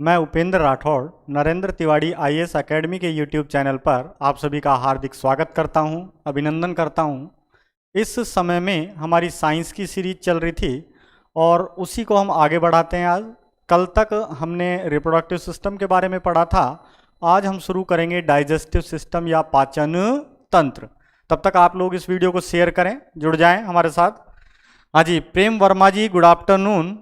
मैं Upendra Rathore Narendra Tiwari IAS academy के YouTube channel पर आप सभी का हार्दिक स्वागत करता हूं, अभिनंदन करता हूं। इस समय में हमारी साइंस की सीरीज चल रही थी और उसी को हम आगे बढ़ाते हैं। आज कल तक हमने रिप्रोडक्टिव सिस्टम के बारे में पढ़ा था। आज हम शुरू करेंगे डाइजेस्टिव सिस्टम या पाचन तंत्र। तब तक आप लोग इस वीडियो को शेयर करें, जुड़ जाएं हमारे साथ। हाँ जी, प्रेम वर्मा जी गुड आफ्टरनून।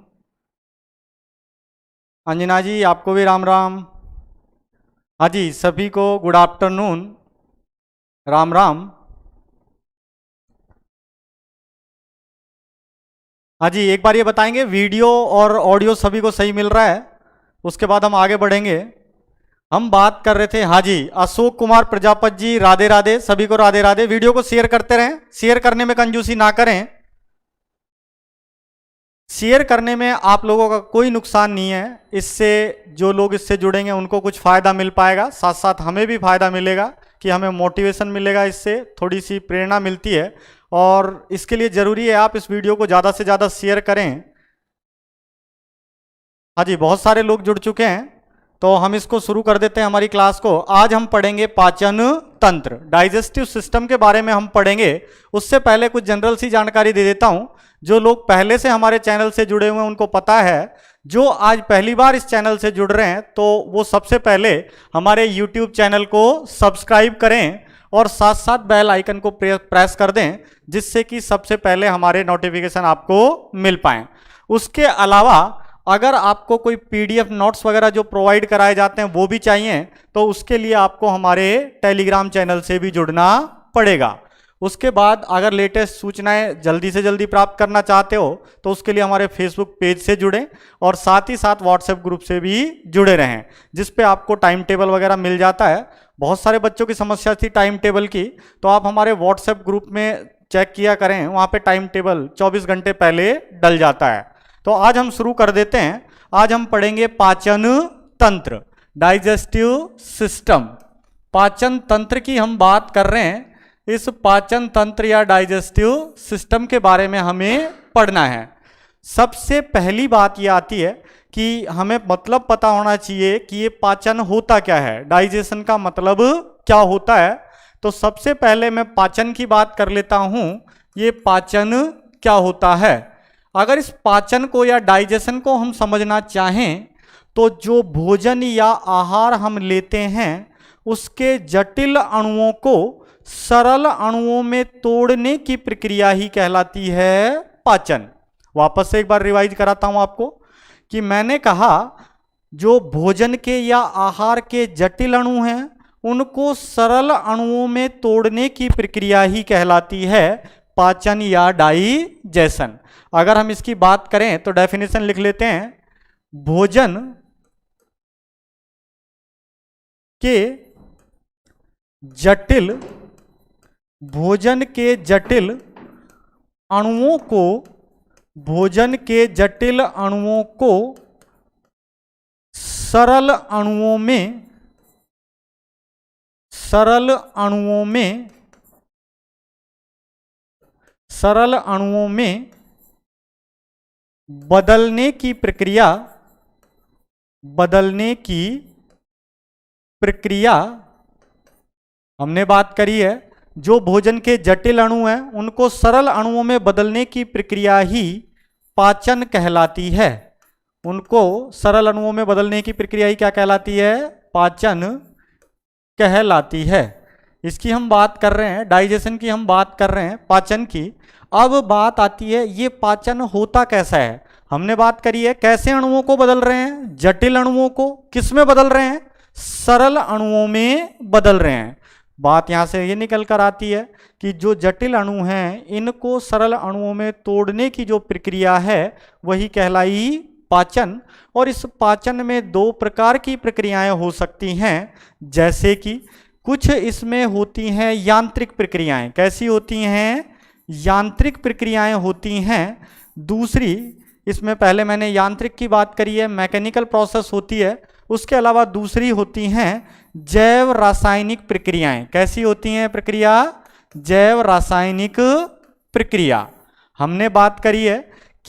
अंजना जी आपको भी राम राम। हाँ जी, सभी को गुड आफ्टरनून, राम राम। हाँ जी, एक बार ये बताएंगे वीडियो और ऑडियो सभी को सही मिल रहा है? उसके बाद हम आगे बढ़ेंगे। हम बात कर रहे थे, हाँ जी, अशोक कुमार प्रजापति जी राधे राधे, सभी को राधे राधे। वीडियो को शेयर करते रहें, शेयर करने में कंजूसी ना करें। शेयर करने में आप लोगों का कोई नुकसान नहीं है। इससे जो लोग इससे जुड़ेंगे उनको कुछ फ़ायदा मिल पाएगा, साथ साथ हमें भी फ़ायदा मिलेगा कि हमें मोटिवेशन मिलेगा, इससे थोड़ी सी प्रेरणा मिलती है। और इसके लिए ज़रूरी है आप इस वीडियो को ज़्यादा से ज़्यादा शेयर करें। हाँ जी, बहुत सारे लोग जुड़ चुके हैं, तो हम इसको शुरू कर देते हैं हमारी क्लास को। आज हम पढ़ेंगे पाचन तंत्र, डाइजेस्टिव सिस्टम के बारे में हम पढ़ेंगे। उससे पहले कुछ जनरल सी जानकारी दे देता हूं। जो लोग पहले से हमारे चैनल से जुड़े हुए हैं उनको पता है। जो आज पहली बार इस चैनल से जुड़ रहे हैं तो वो सबसे पहले हमारे YouTube चैनल को सब्सक्राइब करें और साथ साथ बेल आइकन को प्रेस कर दें, जिससे कि सबसे पहले हमारे नोटिफिकेशन आपको मिल पाएं। उसके अलावा अगर आपको कोई PDF नोट्स वगैरह जो प्रोवाइड कराए जाते हैं वो भी चाहिए, तो उसके लिए आपको हमारे टेलीग्राम चैनल से भी जुड़ना पड़ेगा। उसके बाद अगर लेटेस्ट सूचनाएं जल्दी से जल्दी प्राप्त करना चाहते हो तो उसके लिए हमारे फेसबुक पेज से जुड़ें और साथ ही साथ व्हाट्सएप ग्रुप से भी जुड़े रहें, जिस पे आपको टाइम टेबल वगैरह मिल जाता है। बहुत सारे बच्चों की समस्या थी टाइम टेबल की, तो आप हमारे व्हाट्सएप ग्रुप में चेक किया करें, वहाँ पे टाइम टेबल 24 घंटे पहले डल जाता है। तो आज हम शुरू कर देते हैं। आज हम पढ़ेंगे पाचन तंत्र, डाइजेस्टिव सिस्टम। पाचन तंत्र की हम बात कर रहे हैं। इस पाचन तंत्र या डाइजेस्टिव सिस्टम के बारे में हमें पढ़ना है। सबसे पहली बात ये आती है कि हमें मतलब पता होना चाहिए कि ये पाचन होता क्या है, डाइजेशन का मतलब क्या होता है। तो सबसे पहले मैं पाचन की बात कर लेता हूं। ये पाचन क्या होता है? अगर इस पाचन को या डाइजेशन को हम समझना चाहें तो जो भोजन या आहार हम लेते हैं उसके जटिल अणुओं को सरल अणुओं में तोड़ने की प्रक्रिया ही कहलाती है पाचन। वापस से एक बार रिवाइज कराता हूं आपको कि मैंने कहा जो भोजन के या आहार के जटिल अणु हैं उनको सरल अणुओं में तोड़ने की प्रक्रिया ही कहलाती है पाचन या डाइजेशन। अगर हम इसकी बात करें तो डेफिनेशन लिख लेते हैं। भोजन के जटिल अणुओं को सरल अणुओं में बदलने की प्रक्रिया हमने बात करी है। जो भोजन के जटिल अणु हैं उनको सरल अणुओं में बदलने की प्रक्रिया ही पाचन कहलाती है। उनको सरल अणुओं में बदलने की प्रक्रिया ही क्या कहलाती है? पाचन कहलाती है। इसकी हम बात कर रहे हैं, डाइजेशन की हम बात कर रहे हैं, पाचन की। अब बात आती है ये पाचन होता कैसा है। हमने बात करी है कैसे अणुओं को बदल रहे हैं, जटिल अणुओं को। किस में बदल रहे हैं? सरल अणुओं में बदल रहे हैं। बात यहां से ये निकल कर आती है कि जो जटिल अणु हैं इनको सरल अणुओं में तोड़ने की जो प्रक्रिया है वही कहलाई पाचन। और इस पाचन में दो प्रकार की प्रक्रियाएं हो सकती हैं, जैसे कि कुछ इसमें होती हैं यांत्रिक प्रक्रियाएं। कैसी होती हैं? यांत्रिक प्रक्रियाएं होती हैं। दूसरी इसमें पहले मैंने यांत्रिक की बात करी है, मैकेनिकल प्रोसेस होती है। उसके अलावा दूसरी होती हैं जैव रासायनिक प्रक्रियाएं। कैसी होती हैं प्रक्रिया? जैव रासायनिक प्रक्रिया। हमने बात करी है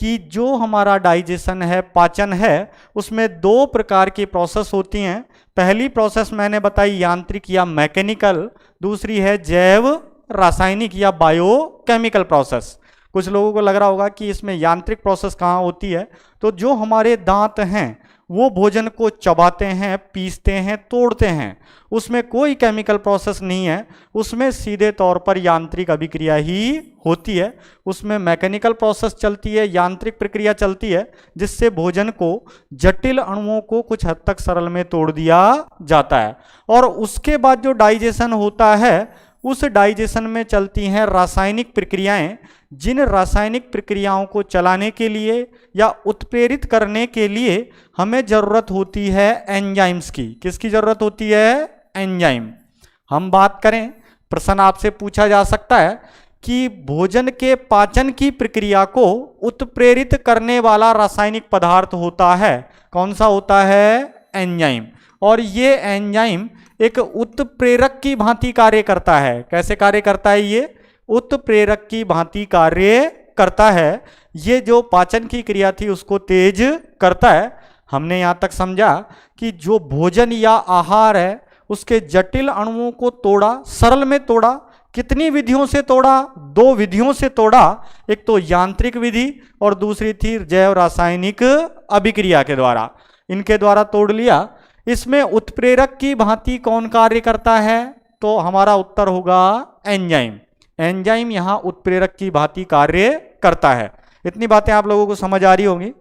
कि जो हमारा डाइजेशन है, पाचन है, उसमें दो प्रकार की प्रोसेस होती हैं। पहली प्रोसेस मैंने बताई यांत्रिक या मैकेनिकल, दूसरी है जैव रासायनिक या बायोकेमिकल प्रोसेस। कुछ लोगों को लग रहा होगा कि इसमें यांत्रिक प्रोसेस कहाँ होती है, तो जो हमारे दांत हैं वो भोजन को चबाते हैं, पीसते हैं, तोड़ते हैं, उसमें कोई केमिकल प्रोसेस नहीं है, उसमें सीधे तौर पर यांत्रिक अभिक्रिया ही होती है। उसमें मैकेनिकल प्रोसेस चलती है, यांत्रिक प्रक्रिया चलती है, जिससे भोजन को, जटिल अणुओं को कुछ हद तक सरल में तोड़ दिया जाता है। और उसके बाद जो डाइजेशन होता है, उस डाइजेशन में चलती हैं रासायनिक प्रक्रियाएं, जिन रासायनिक प्रक्रियाओं को चलाने के लिए या उत्प्रेरित करने के लिए हमें जरूरत होती है एंजाइम्स की। किसकी जरूरत होती है? एंजाइम। हम बात करें, प्रश्न आपसे पूछा जा सकता है कि भोजन के पाचन की प्रक्रिया को उत्प्रेरित करने वाला रासायनिक पदार्थ होता है, कौन सा होता है? एंजाइम। और ये एंजाइम एक उत्प्रेरक की भांति कार्य करता है। कैसे कार्य करता है? ये उत्प्रेरक की भांति कार्य करता है। ये जो पाचन की क्रिया थी उसको तेज करता है। हमने यहाँ तक समझा कि जो भोजन या आहार है उसके जटिल अणुओं को तोड़ा, सरल में तोड़ा। कितनी विधियों से तोड़ा? दो विधियों से तोड़ा। एक तो यांत्रिक विधि और दूसरी थी जैव रासायनिक अभिक्रिया के द्वारा। इनके द्वारा तोड़ लिया। इसमें उत्प्रेरक की भांति कौन कार्य करता है? तो हमारा उत्तर होगा एंजाइम। एंजाइम यहाँ उत्प्रेरक की भांति कार्य करता है। इतनी बातें आप लोगों को समझ आ रही होंगी।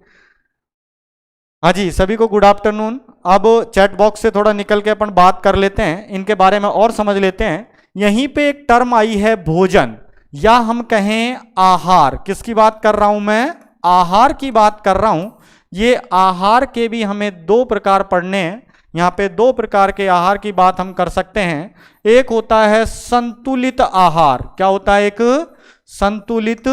हाँ जी, सभी को गुड आफ्टरनून। अब चैट बॉक्स से थोड़ा निकल के अपन बात कर लेते हैं, इनके बारे में और समझ लेते हैं। यहीं पे एक टर्म आई है भोजन, या हम कहें आहार। किसकी बात कर रहा हूं मैं? आहार की बात कर रहा हूं। ये आहार के भी हमें दो प्रकार पढ़ने हैं। यहाँ पे दो प्रकार के आहार की बात हम कर सकते हैं। एक होता है संतुलित आहार। क्या होता है? एक संतुलित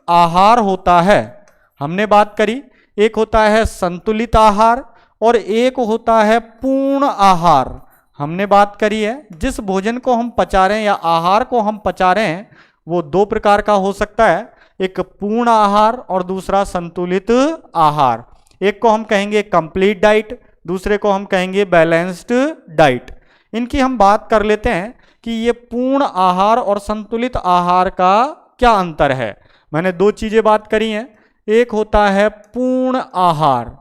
आहार होता है, हमने बात करी। एक होता है संतुलित आहार और एक होता है पूर्ण आहार, हमने बात करी है। जिस भोजन को हम पचा रहे हैं या आहार को हम पचा रहे हैं वो दो प्रकार का हो सकता है, एक पूर्ण आहार और दूसरा संतुलित आहार। एक को हम कहेंगे कंप्लीट डाइट, दूसरे को हम कहेंगे बैलेंस्ड डाइट। इनकी हम बात कर लेते हैं कि ये पूर्ण आहार और संतुलित आहार का क्या अंतर है। मैंने दो चीजें बात करी हैं। एक होता है पूर्ण आहार,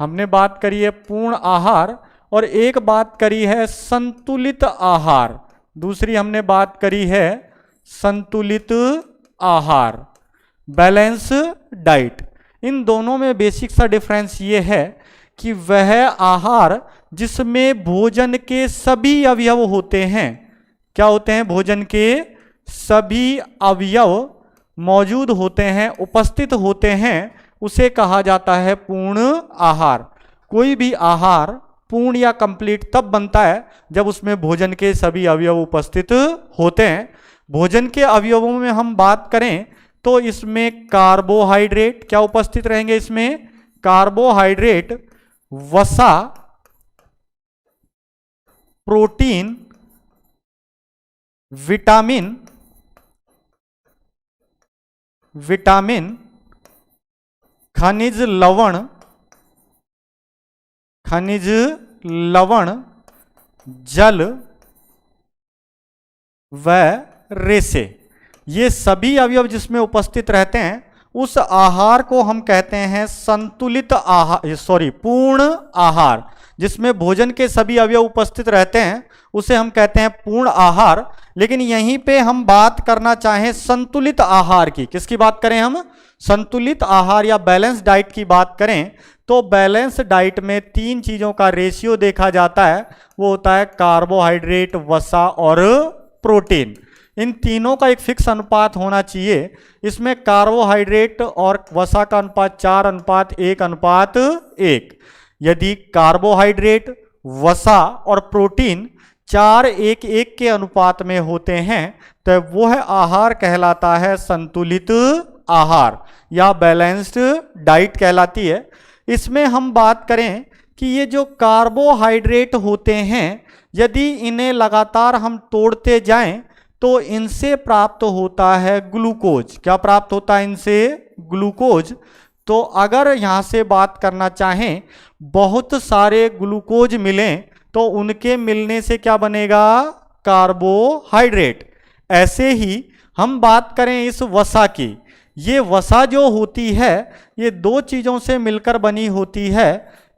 हमने बात करी है पूर्ण आहार, और एक बात करी है संतुलित आहार, दूसरी हमने बात करी है संतुलित आहार, बैलेंस डाइट। इन दोनों में बेसिक सा डिफरेंस ये है कि वह आहार जिसमें भोजन के सभी अवयव होते हैं, क्या होते हैं? भोजन के सभी अवयव मौजूद होते हैं, उपस्थित होते हैं, उसे कहा जाता है पूर्ण आहार। कोई भी आहार पूर्ण या कंप्लीट तब बनता है जब उसमें भोजन के सभी अवयव उपस्थित होते हैं। भोजन के अवयवों में हम बात करें तो इसमें कार्बोहाइड्रेट क्या उपस्थित रहेंगे? इसमें कार्बोहाइड्रेट, वसा, प्रोटीन, विटामिन, खनिज लवण, जल व रेसे, ये सभी अवयव जिसमें उपस्थित रहते हैं उस आहार को हम कहते हैं संतुलित आहार, पूर्ण आहार। जिसमें भोजन के सभी अवयव उपस्थित रहते हैं उसे हम कहते हैं पूर्ण आहार। लेकिन यहीं पे हम बात करना चाहें संतुलित आहार की, किसकी बात करें हम? संतुलित आहार या बैलेंस डाइट की बात करें तो बैलेंस डाइट में तीन चीजों का रेशियो देखा जाता है। वो होता है कार्बोहाइड्रेट, वसा और प्रोटीन। इन तीनों का एक फिक्स अनुपात होना चाहिए। इसमें कार्बोहाइड्रेट और वसा का अनुपात 4:1:1। यदि कार्बोहाइड्रेट, वसा और प्रोटीन 4:1:1 के अनुपात में होते हैं तो वह आहार कहलाता है संतुलित आहार या बैलेंस्ड डाइट कहलाती है। इसमें हम बात करें कि ये जो कार्बोहाइड्रेट होते हैं यदि इन्हें लगातार हम तोड़ते जाएं तो इनसे प्राप्त होता है ग्लूकोज। क्या प्राप्त होता है इनसे? ग्लूकोज। तो अगर यहाँ से बात करना चाहें, बहुत सारे ग्लूकोज मिलें तो उनके मिलने से क्या बनेगा? कार्बोहाइड्रेट। ऐसे ही हम बात करें इस वसा की, ये वसा जो होती है ये दो चीज़ों से मिलकर बनी होती है।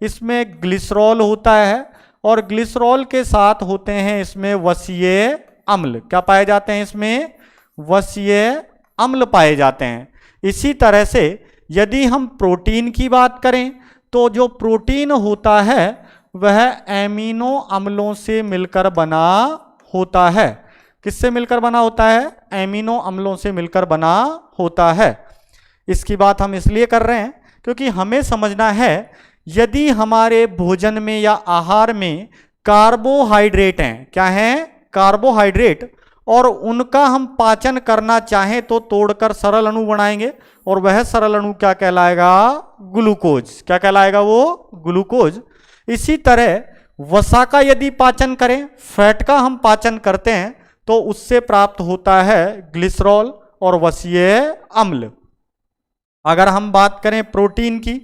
इसमें ग्लिसरॉल होता है और ग्लिसरॉल के साथ होते हैं इसमें वसीय अम्ल। क्या पाए जाते हैं इसमें? वसीय अम्ल पाए जाते हैं। इसी तरह से यदि हम प्रोटीन की बात करें तो जो प्रोटीन होता है वह एमिनो अम्लों से मिलकर बना होता है। किससे मिलकर बना होता है? एमिनो अम्लों से मिलकर बना होता है। इसकी बात हम इसलिए कर रहे हैं क्योंकि हमें समझना है यदि हमारे भोजन में या आहार में कार्बोहाइड्रेट हैं, क्या हैं? कार्बोहाइड्रेट, और उनका हम पाचन करना चाहें तो तोड़कर सरल अणु बनाएंगे और वह सरल अणु क्या कहलाएगा? ग्लूकोज। क्या कहलाएगा वो? ग्लूकोज। इसी तरह वसा का यदि पाचन करें, फैट का हम पाचन करते हैं तो उससे प्राप्त होता है ग्लिसरॉल और वसीय अम्ल। अगर हम बात करें प्रोटीन की,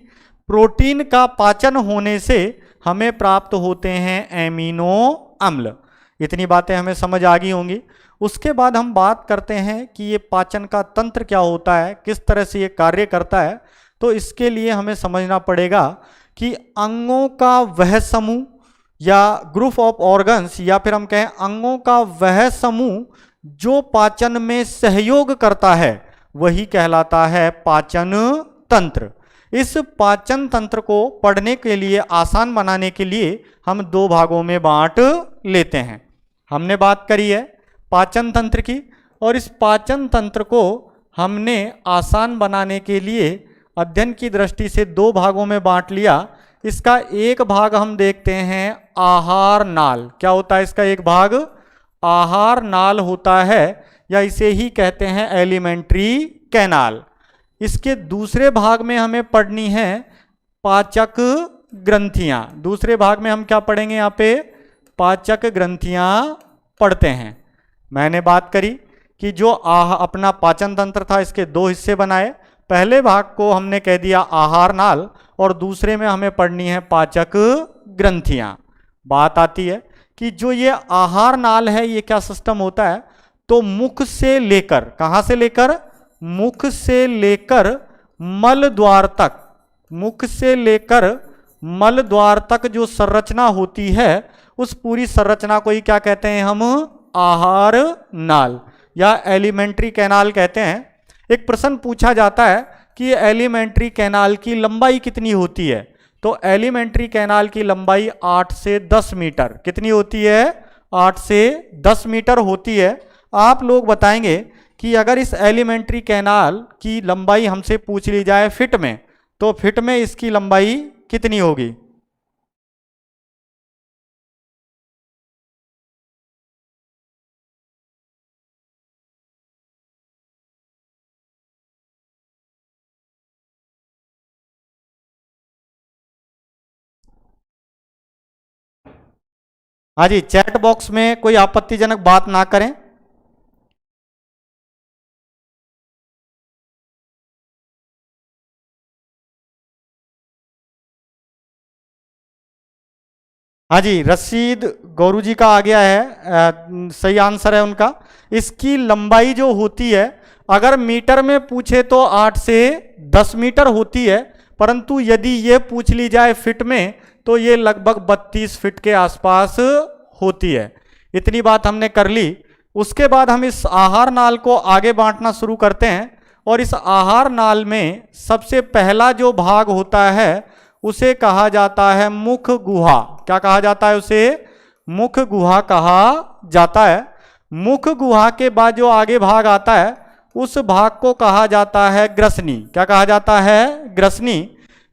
प्रोटीन का पाचन होने से हमें प्राप्त होते हैं एमिनो अम्ल। इतनी बातें हमें समझ आ गई होंगी। उसके बाद हम बात करते हैं कि ये पाचन का तंत्र क्या होता है, किस तरह से ये कार्य करता है। तो इसके लिए हमें समझना पड़ेगा कि अंगों का वह समूह या ग्रुप ऑफ ऑर्गन्स, या फिर हम कहें अंगों का वह समूह जो पाचन में सहयोग करता है वही कहलाता है पाचन तंत्र। इस पाचन तंत्र को पढ़ने के लिए, आसान बनाने के लिए हम दो भागों में बांट लेते हैं। हमने बात करी है पाचन तंत्र की, और इस पाचन तंत्र को हमने आसान बनाने के लिए अध्ययन की दृष्टि से दो भागों में बांट लिया। इसका एक भाग हम देखते हैं आहार नाल। क्या होता है इसका एक भाग? आहार नाल होता है, या इसे ही कहते हैं एलिमेंट्री कैनाल। इसके दूसरे भाग में हमें पढ़नी है पाचक ग्रंथियां। दूसरे भाग में हम क्या पढ़ेंगे? यहाँ पे पाचक ग्रंथियां पढ़ते हैं। मैंने बात करी कि जो अपना पाचन तंत्र था इसके दो हिस्से बनाए। पहले भाग को हमने कह दिया आहार नाल और दूसरे में हमें पढ़नी है पाचक ग्रंथियां। बात आती है कि जो ये आहार नाल है ये क्या सिस्टम होता है? तो मुख से लेकर, कहाँ से लेकर? मुख से लेकर मल द्वार तक, मुख से लेकर मल द्वार तक जो संरचना होती है उस पूरी संरचना को ही क्या कहते हैं हम? आहार नाल या एलिमेंट्री कैनाल कहते हैं। एक प्रश्न पूछा जाता है कि एलिमेंट्री कैनाल की लंबाई कितनी होती है? तो एलिमेंट्री कैनाल की लंबाई 8 से 10 मीटर। कितनी होती है? 8 से 10 मीटर होती है। आप लोग बताएंगे कि अगर इस एलिमेंट्री कैनाल की लंबाई हमसे पूछ ली जाए फिट में, तो फिट में इसकी लंबाई कितनी होगी? हाँ जी, चैट बॉक्स में कोई आपत्तिजनक बात ना करें। हाँ जी, रशीद गौरू जी का आ गया है, सही आंसर है उनका। इसकी लंबाई जो होती है अगर मीटर में पूछे तो 8 से 10 मीटर होती है, परंतु यदि ये पूछ ली जाए फिट में तो ये लगभग 32 फीट के आसपास होती है। इतनी बात हमने कर ली। उसके बाद हम इस आहार नाल को आगे बांटना शुरू करते हैं, और इस आहार नाल में सबसे पहला जो भाग होता है उसे कहा जाता है मुख गुहा। क्या कहा जाता है उसे? मुख गुहा कहा जाता है। मुख गुहा के बाद जो आगे भाग आता है उस भाग को कहा जाता है ग्रसनी। क्या कहा जाता है? ग्रसनी।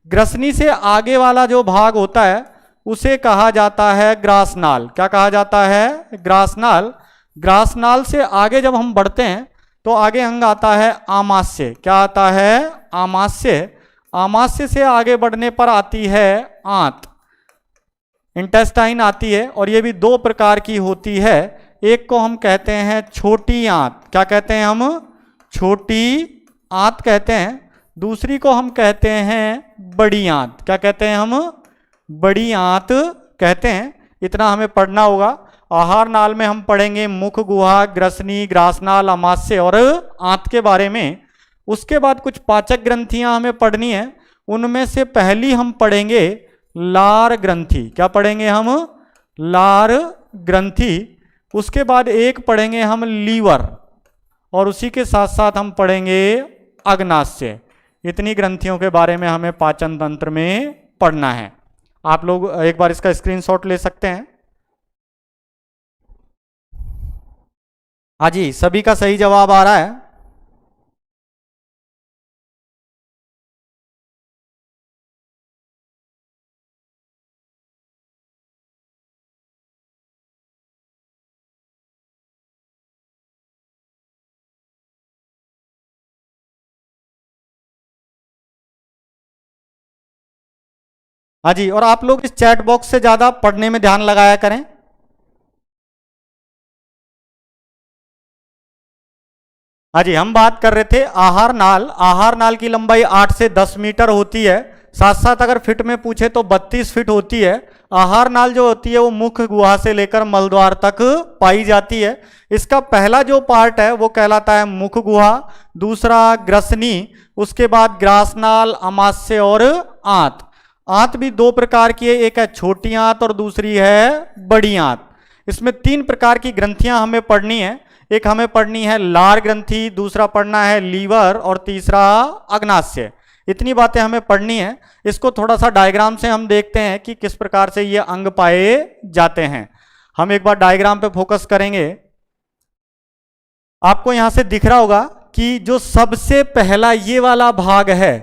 ग्रसनी से आगे वाला जो भाग होता है उसे कहा जाता है ग्रासनाल। क्या कहा जाता है? ग्रासनाल। ग्रासनाल से आगे जब हम बढ़ते हैं तो आगे अंग आता है आमाशय। क्या आता है? आमाशय। आमाशय से आगे बढ़ने पर आती है आंत, इंटेस्टाइन आती है, और ये भी दो प्रकार की होती है। एक को हम कहते हैं छोटी आंत। क्या कहते हैं हम? छोटी आंत कहते हैं। दूसरी को हम कहते हैं बड़ी आंत। क्या कहते हैं हम? बड़ी आंत कहते हैं। इतना हमें पढ़ना होगा। आहार नाल में हम पढ़ेंगे मुख गुहा, ग्रसनी, ग्रासनाल, अमाशय और आंत के बारे में। उसके बाद कुछ पाचक ग्रंथियां हमें पढ़नी है। उनमें से पहली हम पढ़ेंगे लार ग्रंथि। क्या पढ़ेंगे हम? लार ग्रंथि। उसके बाद एक पढ़ेंगे हम लीवर, और उसी के साथ साथ हम पढ़ेंगे अग्नाशय। इतनी ग्रंथियों के बारे में हमें पाचन तंत्र में पढ़ना है। आप लोग एक बार इसका स्क्रीनशॉट ले सकते हैं। हाँ जी, सभी का सही जवाब आ रहा है। हाँ जी, और आप लोग इस चैट बॉक्स से ज्यादा पढ़ने में ध्यान लगाया करें। हाँ जी, हम बात कर रहे थे आहार नाल। आहार नाल की लंबाई 8 से 10 मीटर होती है। साथ साथ अगर फिट में पूछे तो 32 फीट होती है। आहार नाल जो होती है वो मुख गुहा से लेकर मलद्वार तक पाई जाती है। इसका पहला जो पार्ट है वो कहलाता है मुख गुहा, दूसरा ग्रसनी, उसके बाद ग्रासनाल, अमाशय और आंत। आंत भी दो प्रकार की है, एक है छोटी आंत और दूसरी है बड़ी आंत। इसमें 3 प्रकार की ग्रंथियां हमें पढ़नी है। एक हमें पढ़नी है लार ग्रंथि, दूसरा पढ़ना है लीवर और तीसरा अग्नाशय। इतनी बातें हमें पढ़नी है। इसको थोड़ा सा डायग्राम से हम देखते हैं कि किस प्रकार से ये अंग पाए जाते हैं। हम एक बार डायग्राम पे फोकस करेंगे। आपको यहां से दिख रहा होगा कि जो सबसे पहला ये वाला भाग है,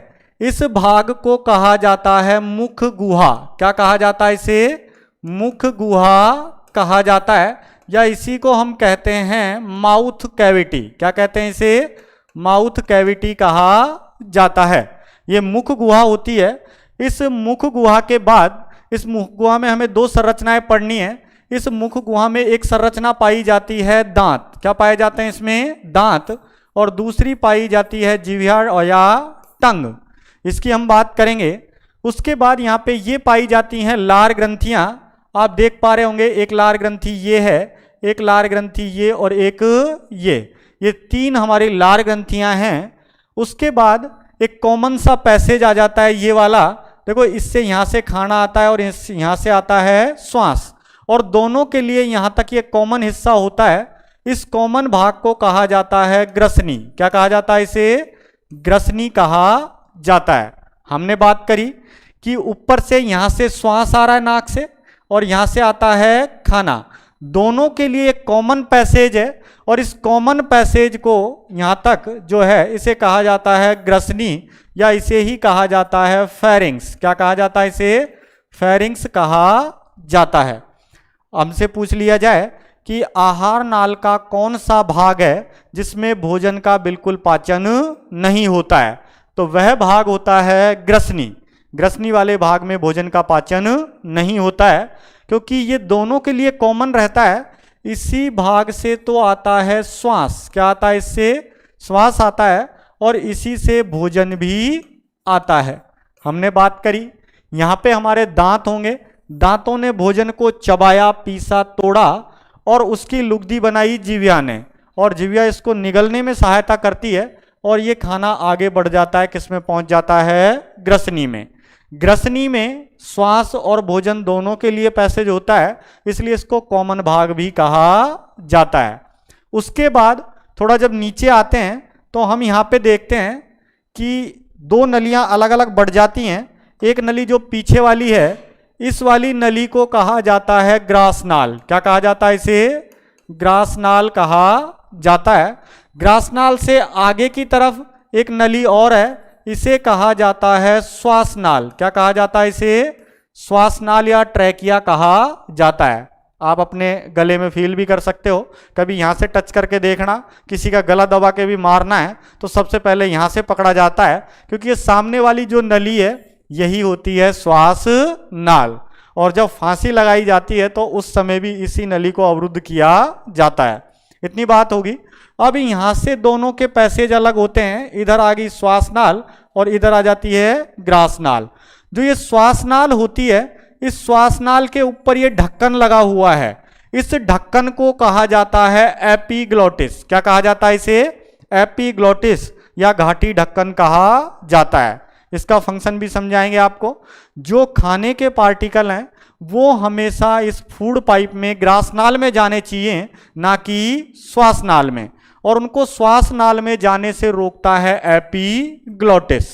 इस भाग को कहा जाता है मुख गुहा। क्या कहा जाता है इसे? मुख गुहा कहा जाता है, या इसी को हम कहते हैं माउथ कैविटी। क्या कहते हैं इसे? माउथ कैविटी कहा जाता है। ये मुख गुहा होती है। इस मुख गुहा के बाद इस मुख गुहा में हमें 2 संरचनाएं पढ़नी है। इस मुख गुहा में एक संरचना पाई जाती है दांत। क्या पाए जाते हैं इसमें? दांत। और दूसरी पाई जाती है जिह्वा या टंग। इसकी हम बात करेंगे। उसके बाद यहाँ पे ये पाई जाती हैं लार ग्रंथियां। आप देख पा रहे होंगे, एक लार ग्रंथि ये है, एक लार ग्रंथि ये और एक ये 3 हमारी लार ग्रंथियां हैं। उसके बाद एक कॉमन सा पैसेज आ जाता है, ये वाला देखो। इससे यहाँ से खाना आता है और यहाँ से आता है श्वास, और दोनों के लिए यहाँ तक ये कॉमन हिस्सा होता है। इस कॉमन भाग को कहा जाता है ग्रसनी। क्या कहा जाता है इसे? ग्रसनी कहा जाता है। हमने बात करी कि ऊपर से यहाँ से श्वास आ रहा है नाक से, और यहाँ से आता है खाना। दोनों के लिए एक कॉमन पैसेज है, और इस कॉमन पैसेज को यहाँ तक जो है इसे कहा जाता है ग्रसनी, या इसे ही कहा जाता है फेरिंग्स। क्या कहा जाता है इसे? फेरिंग्स कहा जाता है। हमसे पूछ लिया जाए कि आहार नाल का कौन सा भाग है जिसमें भोजन का बिल्कुल पाचन नहीं होता है, तो वह भाग होता है ग्रसनी। ग्रसनी वाले भाग में भोजन का पाचन नहीं होता है, क्योंकि ये दोनों के लिए कॉमन रहता है। इसी भाग से तो आता है श्वास। क्या आता है इससे? श्वास आता है, और इसी से भोजन भी आता है। हमने बात करी यहाँ पे हमारे दांत होंगे। दांतों ने भोजन को चबाया, पीसा, तोड़ा, और उसकी लुगदी बनाई जिह्वा ने, और जिह्वा इसको निगलने में सहायता करती है, और ये खाना आगे बढ़ जाता है, किस में पहुंच जाता है? ग्रसनी में। ग्रसनी में श्वास और भोजन दोनों के लिए पैसेज होता है, इसलिए इसको कॉमन भाग भी कहा जाता है। उसके बाद थोड़ा जब नीचे आते हैं तो हम यहाँ पे देखते हैं कि 2 नलियाँ अलग अलग बढ़ जाती हैं। एक नली जो पीछे वाली है, इस वाली नली को कहा जाता है ग्रासनाल। क्या कहा जाता है इसे? ग्रासनाल कहा जाता है। ग्रासनाल से आगे की तरफ एक नली और है, इसे कहा जाता है श्वासनाल। क्या कहा जाता है इसे? श्वासनाल या ट्रैकिया कहा जाता है। आप अपने गले में फील भी कर सकते हो। कभी यहाँ से टच करके देखना, किसी का गला दबा के भी मारना है तो सबसे पहले यहाँ से पकड़ा जाता है, क्योंकि ये सामने वाली जो नली है यही होती है श्वास नाल, और जब फांसी लगाई जाती है तो उस समय भी इसी नली को अवरुद्ध किया जाता है। इतनी बात होगी। अब यहाँ से दोनों के पैसेज अलग होते हैं। इधर आ गई श्वास नाल, और इधर आ जाती है ग्रासनाल। जो ये श्वासनाल होती है, इस श्वासनाल के ऊपर ये ढक्कन लगा हुआ है, इस ढक्कन को कहा जाता है एपिग्लोटिस। क्या कहा जाता है इसे? एपिग्लोटिस या घाटी ढक्कन कहा जाता है। इसका फंक्शन भी समझाएंगे आपको। जो खाने के पार्टिकल हैं वो हमेशा इस फूड पाइप में ग्रासनाल में जाने चाहिए, ना कि श्वासनाल में, और उनको श्वासनाल में जाने से रोकता है एपिग्लोटिस।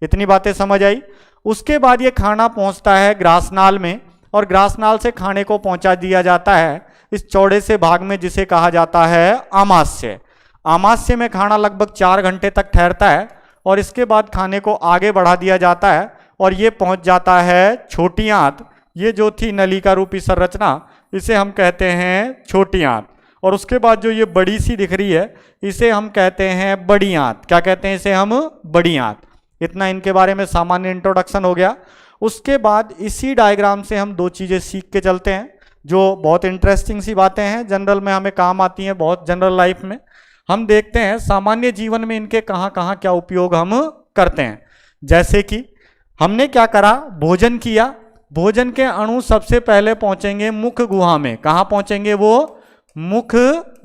इतनी बातें समझ आई। उसके बाद ये खाना पहुंचता है ग्रासनाल में, और ग्रासनाल से खाने को पहुंचा दिया जाता है इस चौड़े से भाग में जिसे कहा जाता है आमाशय। आमाशय में खाना लगभग 4 घंटे तक ठहरता है, और इसके बाद खाने को आगे बढ़ा दिया जाता है और ये पहुंच जाता है छोटी आंत। ये जो थी नलिका रूपी संरचना, इसे हम कहते हैं छोटी आंत। और उसके बाद जो ये बड़ी सी दिख रही है, इसे हम कहते हैं बड़ी आंत। क्या कहते हैं इसे हम? बड़ी आंत। इतना इनके बारे में सामान्य इंट्रोडक्शन हो गया। उसके बाद इसी डायग्राम से हम 2 चीज़ें सीख के चलते हैं जो बहुत इंटरेस्टिंग सी बातें हैं, जनरल में हमें काम आती हैं, बहुत जनरल लाइफ में। हम देखते हैं सामान्य जीवन में इनके कहाँ कहाँ क्या उपयोग हम करते हैं। जैसे कि हमने क्या करा, भोजन किया, भोजन के अणु सबसे पहले पहुंचेंगे मुख गुहा में। कहाँ पहुंचेंगे? वो मुख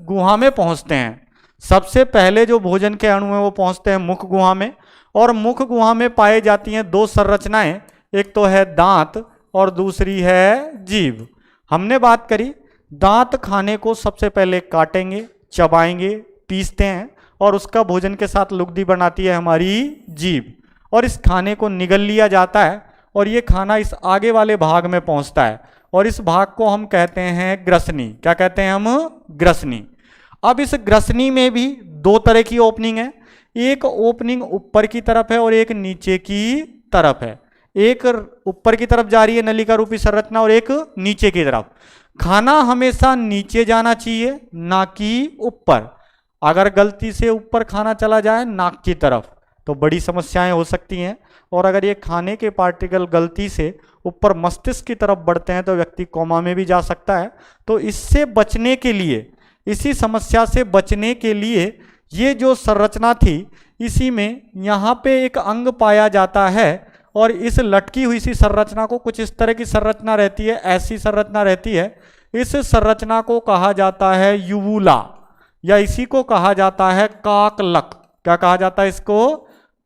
गुहा में पहुंचते हैं। सबसे पहले जो भोजन के अणु हैं वो पहुंचते हैं मुख गुहा में, और मुख गुहा में पाई जाती हैं 2 संरचनाएं, एक तो है दांत और दूसरी है जीभ। हमने बात करी दांत खाने को सबसे पहले काटेंगे, चबाएंगे, पीसते हैं, और उसका भोजन के साथ लुगदी बनाती है हमारी जीभ, और इस खाने को निगल लिया जाता है और ये खाना इस आगे वाले भाग में पहुंचता है, और इस भाग को हम कहते हैं ग्रसनी। क्या कहते हैं हम? ग्रसनी। अब इस ग्रसनी में भी 2 तरह की ओपनिंग है। एक ओपनिंग ऊपर की तरफ है और एक नीचे की तरफ है। एक ऊपर की तरफ जा रही है नलिका रूपी संरचना, और एक नीचे की तरफ। खाना हमेशा नीचे जाना चाहिए, ना कि ऊपर। अगर गलती से ऊपर खाना चला जाए नाक की तरफ तो बड़ी समस्याएं हो सकती हैं, और अगर ये खाने के पार्टिकल गलती से ऊपर मस्तिष्क की तरफ बढ़ते हैं तो व्यक्ति कोमा में भी जा सकता है। तो इससे बचने के लिए, इसी समस्या से बचने के लिए ये जो संरचना थी, इसी में यहाँ पे एक अंग पाया जाता है, और इस लटकी हुई सी संरचना को, कुछ इस तरह की संरचना रहती है, ऐसी संरचना रहती है, इस संरचना को कहा जाता है यूवुला, या इसी को कहा जाता है काकलक। क्या कहा जाता है इसको?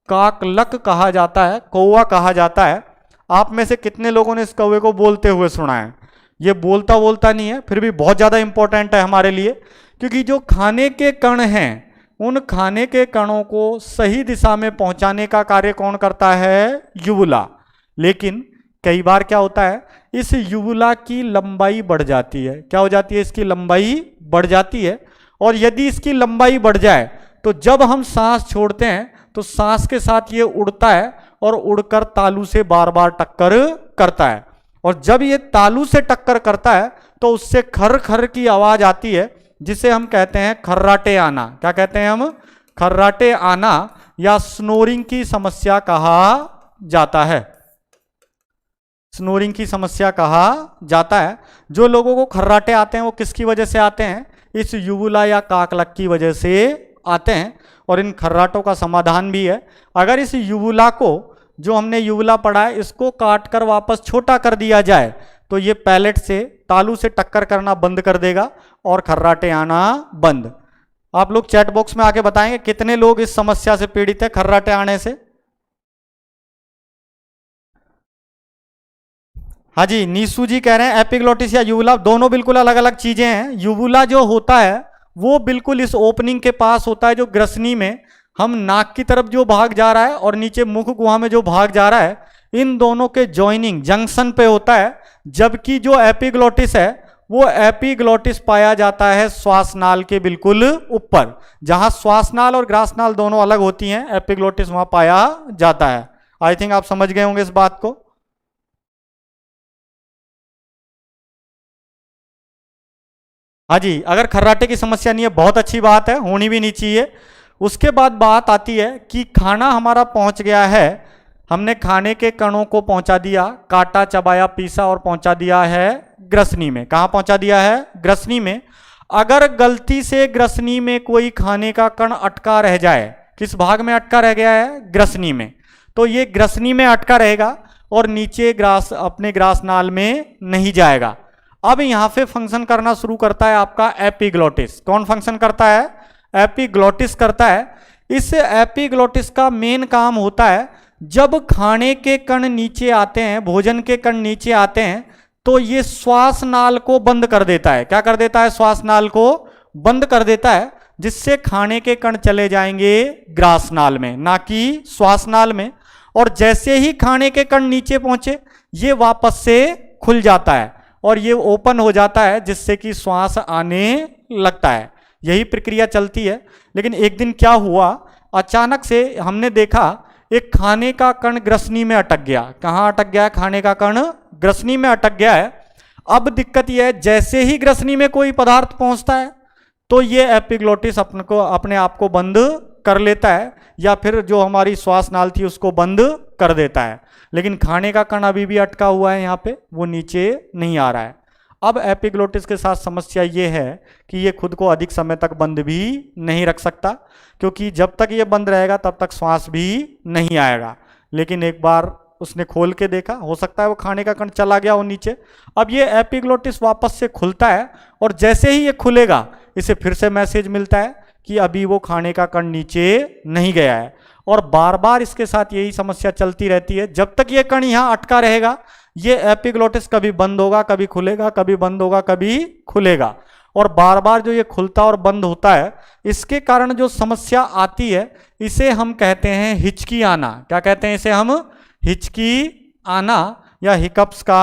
काकलक कहा जाता है, कौवा कहा जाता है। आप में से कितने लोगों ने इस कौवे को बोलते हुए सुना है? ये बोलता नहीं है, फिर भी बहुत ज़्यादा इंपॉर्टेंट है हमारे लिए, क्योंकि जो खाने के कण हैं, उन खाने के कणों को सही दिशा में पहुंचाने का कार्य कौन करता है? यूवुला। लेकिन कई बार क्या होता है, इस यूवुला की लंबाई बढ़ जाती है। क्या हो जाती है? इसकी लंबाई बढ़ जाती है, और यदि इसकी लंबाई बढ़ जाए तो जब हम सांस छोड़ते हैं तो सांस के साथ ये उड़ता है, और उड़कर तालू से बार बार टक्कर करता है, और जब ये तालू से टक्कर करता है तो उससे खर खर की आवाज आती है, जिसे हम कहते हैं खर्राटे आना। क्या कहते हैं हम? खर्राटे आना, या स्नोरिंग की समस्या कहा जाता है। स्नोरिंग की समस्या कहा जाता है। जो लोगों को खर्राटे आते हैं वो किसकी वजह से आते हैं? इस यूवुला या काकलक की वजह से आते हैं, और इन खर्राटों का समाधान भी है। अगर इस यूवुला को, जो हमने यूवुला पढ़ा है, इसको काटकर वापस छोटा कर दिया जाए तो ये पैलेट से, तालू से टक्कर करना बंद कर देगा और खर्राटे आना बंद। आप लोग चैट बॉक्स में आके बताएंगे कितने लोग इस समस्या से पीड़ित है खर्राटे आने से। हाँ जी, नीसू जी कह रहे हैं एपिग्लोटिस या यूवुला दोनों बिल्कुल अलग अलग चीजें हैं। यूवुला जो होता है वो बिल्कुल इस ओपनिंग के पास होता है, जो ग्रसनी में हम नाक की तरफ जो भाग जा रहा है और नीचे मुख गुहा में जो भाग जा रहा है, इन दोनों के जॉइनिंग जंक्शन पे होता है। जबकि जो एपिग्लोटिस है वो एपिग्लोटिस पाया जाता है श्वासनाल के बिल्कुल ऊपर। जहां श्वासनाल और ग्रासनाल दोनों अलग होती हैं, एपिग्लोटिस वहां पाया जाता है। आई थिंक आप समझ गए होंगे इस बात को। हाँ जी, अगर खर्राटे की समस्या नहीं है, बहुत अच्छी बात है, होनी भी नहीं चाहिए। उसके बाद बात आती है कि खाना हमारा पहुंच गया है, हमने खाने के कणों को पहुंचा दिया, काटा, चबाया, पीसा और पहुंचा दिया है ग्रसनी में। कहाँ पहुंचा दिया है? ग्रसनी में। अगर गलती से ग्रसनी में कोई खाने का कण अटका रह जाए, किस भाग में अटका रह गया है? ग्रसनी में। तो ये ग्रसनी में अटका रहेगा और नीचे अपने ग्रास नाल में नहीं जाएगा। अब यहां पे फंक्शन करना शुरू करता है आपका एपिग्लोटिस। कौन फंक्शन करता है? एपिग्लोटिस करता है। इस एपिग्लोटिस का मेन काम होता है, जब खाने के कण नीचे आते हैं, भोजन के कण नीचे आते हैं, तो ये श्वास नाल को बंद कर देता है। क्या कर देता है? श्वास नाल को बंद कर देता है, जिससे खाने के कण चले जाएंगे ग्रास नाल में, ना कि श्वास नाल में। और जैसे ही खाने के कण नीचे पहुंचे, ये वापस से खुल जाता है और ये ओपन हो जाता है, जिससे कि श्वास आने लगता है। यही प्रक्रिया चलती है। लेकिन एक दिन क्या हुआ, अचानक से हमने देखा एक खाने का कण ग्रसनी में अटक गया। कहाँ अटक गया है? खाने का कण ग्रसनी में अटक गया है। अब दिक्कत यह है, जैसे ही ग्रसनी में कोई पदार्थ पहुंचता है तो ये एपिग्लोटिस अपने आप को बंद कर लेता है, या फिर जो हमारी श्वास नाल थी उसको बंद कर देता है। लेकिन खाने का कण अभी भी अटका हुआ है, यहाँ पे वो नीचे नहीं आ रहा है। अब एपिग्लोटिस के साथ समस्या ये है कि ये खुद को अधिक समय तक बंद भी नहीं रख सकता, क्योंकि जब तक ये बंद रहेगा तब तक श्वास भी नहीं आएगा। लेकिन एक बार उसने खोल के देखा, हो सकता है वो खाने का कण चला गया हो नीचे। अब ये एपिग्लोटिस वापस से खुलता है और जैसे ही ये खुलेगा, इसे फिर से मैसेज मिलता है कि अभी वो खाने का कण नीचे नहीं गया है। और बार बार इसके साथ यही समस्या चलती रहती है। जब तक ये कण यहाँ अटका रहेगा, ये एपिग्लोटिस कभी बंद होगा, कभी खुलेगा, कभी बंद होगा, कभी खुलेगा। और बार बार जो ये खुलता और बंद होता है, इसके कारण जो समस्या आती है, इसे हम कहते हैं हिचकी आना। क्या कहते हैं इसे हम? हिचकी आना या हिकअप्स का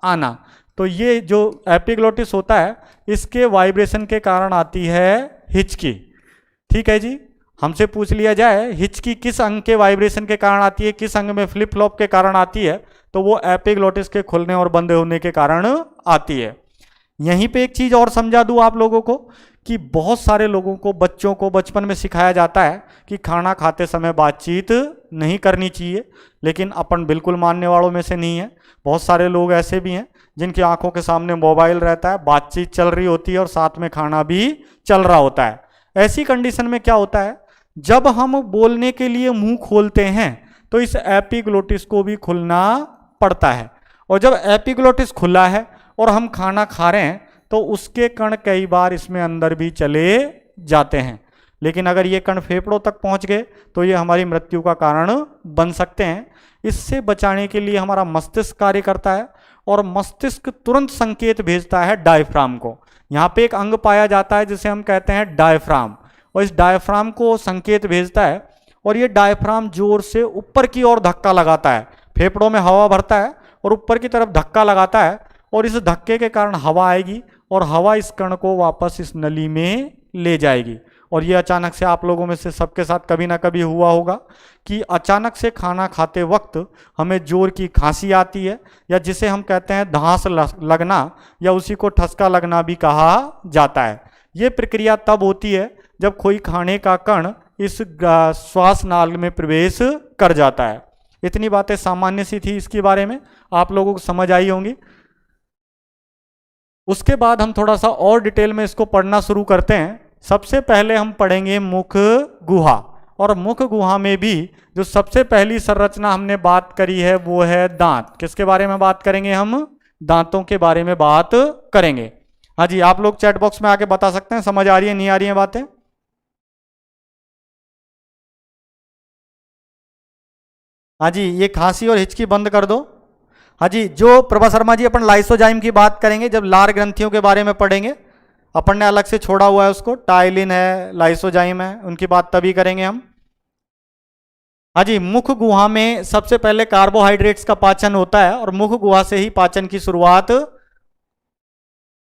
आना। तो ये जो एपिग्लोटिस होता है, इसके वाइब्रेशन के कारण आती है हिचकी। ठीक है जी, हमसे पूछ लिया जाए हिचकी किस अंग के वाइब्रेशन के कारण आती है, किस अंग में फ्लिप फ्लॉप के कारण आती है, तो वो एपिग्लोटिस के खुलने और बंद होने के कारण आती है। यहीं पे एक चीज और समझा दूं आप लोगों को कि बहुत सारे लोगों को, बच्चों को बचपन में सिखाया जाता है कि खाना खाते समय बातचीत नहीं करनी चाहिए, लेकिन अपन बिल्कुल मानने वालों में से नहीं है। बहुत सारे लोग ऐसे भी हैं जिनकी आंखों के सामने मोबाइल रहता है, बातचीत चल रही होती है और साथ में खाना भी चल रहा होता है। ऐसी कंडीशन में क्या होता है, जब हम बोलने के लिए मुंह खोलते हैं तो इस एपिग्लोटिस को भी खुलना पड़ता है। और जब एपिग्लोटिस खुला है और हम खाना खा रहे हैं, तो उसके कण कई बार इसमें अंदर भी चले जाते हैं। लेकिन अगर ये कण फेफड़ों तक पहुंच गए तो ये हमारी मृत्यु का कारण बन सकते हैं। इससे बचाने के लिए हमारा मस्तिष्क कार्य करता है और मस्तिष्क तुरंत संकेत भेजता है डायफ्राम को। यहाँ पे एक अंग पाया जाता है जिसे हम कहते हैं डायफ्राम, और इस डायफ्राम को संकेत भेजता है और ये डायफ्राम जोर से ऊपर की ओर धक्का लगाता है। फेफड़ों में हवा भरता है और ऊपर की तरफ धक्का लगाता है, और इस धक्के के कारण हवा आएगी और हवा इस कण को वापस इस नली में ले जाएगी। और ये अचानक से आप लोगों में से सबके साथ कभी ना कभी हुआ होगा कि अचानक से खाना खाते वक्त हमें जोर की खांसी आती है, या जिसे हम कहते हैं धांस लगना, या उसी को ठसका लगना भी कहा जाता है। ये प्रक्रिया तब होती है जब कोई खाने का कण इस श्वास नाल में प्रवेश कर जाता है। इतनी बातें सामान्य सी थी इसके बारे में, आप लोगों को समझ आई होंगी। उसके बाद हम थोड़ा सा और डिटेल में इसको पढ़ना शुरू करते हैं। सबसे पहले हम पढ़ेंगे मुख गुहा, और मुख गुहा में भी जो सबसे पहली संरचना हमने बात करी है वो है दांत। किसके बारे में बात करेंगे हम? दांतों के बारे में बात करेंगे। हाँ जी, आप लोग चैट बॉक्स में आके बता सकते हैं समझ आ रही है नहीं आ रही है बातें। हाँ जी, ये खांसी और हिचकी बंद कर दो। हाँ जी, जो प्रभा शर्मा जी अपन लाइसोजाइम की बात करेंगे जब लार ग्रंथियों के बारे में पढ़ेंगे, अपन ने अलग से छोड़ा हुआ है उसको, टाइलिन है, लाइसोजाइम है, उनकी बात तभी करेंगे हम। हाँ जी, मुख गुहा में सबसे पहले कार्बोहाइड्रेट्स का पाचन होता है और मुख गुहा से ही पाचन की शुरुआत